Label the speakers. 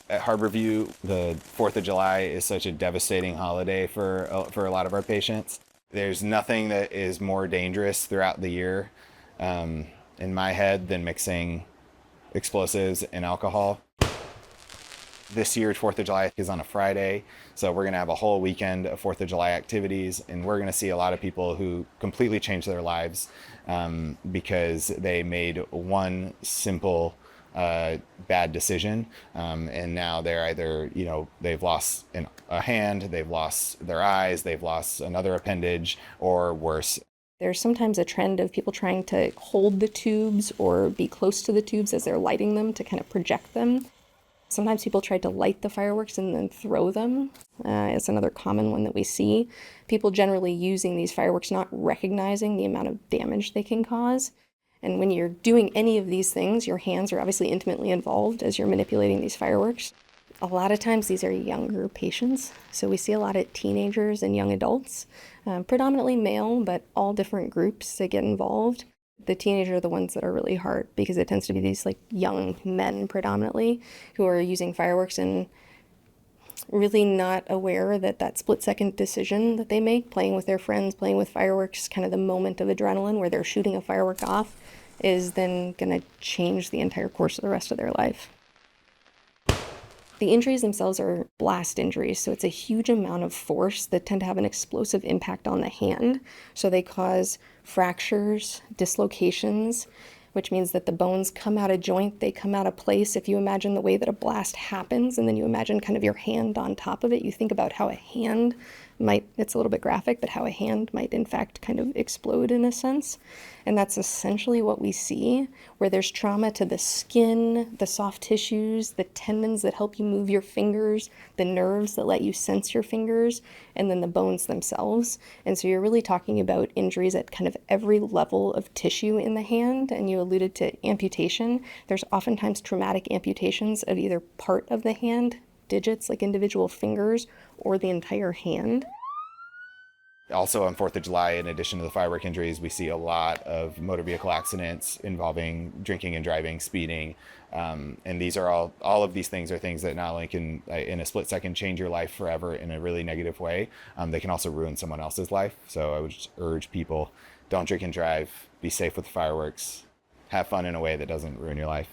Speaker 1: At Harborview, the 4th of July is such a devastating holiday for a lot of our patients. There's nothing that is more dangerous throughout the year, in my head, than mixing explosives and alcohol. This year's 4th of July is on a Friday, so we're going to have a whole weekend of 4th of July activities, and we're going to see a lot of people who completely changed their lives because they made one simple bad decision, and now they're either, they've lost a hand, they've lost their eyes, they've lost another appendage, or worse.
Speaker 2: There's sometimes a trend of people trying to hold the tubes or be close to the tubes as they're lighting them to kind of project them. Sometimes people try to light the fireworks and then throw them. It's another common one that we see. People generally using these fireworks not recognizing the amount of damage they can cause. And when you're doing any of these things, your hands are obviously intimately involved as you're manipulating these fireworks. A lot of times these are younger patients, so we see a lot of teenagers and young adults, predominantly male, but all different groups that get involved. The teenagers are the ones that are really hard because it tends to be these young men predominantly who are using fireworks and really not aware that that split-second decision that they make, playing with their friends, playing with fireworks, kind of the moment of adrenaline where they're shooting a firework off, is then going to change the entire course of the rest of their life. The injuries themselves are blast injuries, so it's a huge amount of force that tend to have an explosive impact on the hand. So they cause fractures, dislocations, which means that the bones come out of joint, they come out of place. If you imagine the way that a blast happens, and then you imagine kind of your hand on top of it, you think about how a hand might, it's a little bit graphic, but how a hand might in fact kind of explode in a sense. And that's essentially what we see, where there's trauma to the skin, the soft tissues, the tendons that help you move your fingers, the nerves that let you sense your fingers, and then the bones themselves. And so you're really talking about injuries at kind of every level of tissue in the hand. And you alluded to amputation. There's oftentimes traumatic amputations of either part of the hand, digits like individual fingers, or the entire hand.
Speaker 1: Also on 4th of July, in addition to the firework injuries, we see a lot of motor vehicle accidents involving drinking and driving, speeding. And these are all of these things are things that not only can, in a split second, change your life forever in a really negative way, they can also ruin someone else's life. So I would just urge people, don't drink and drive, be safe with fireworks, have fun in a way that doesn't ruin your life.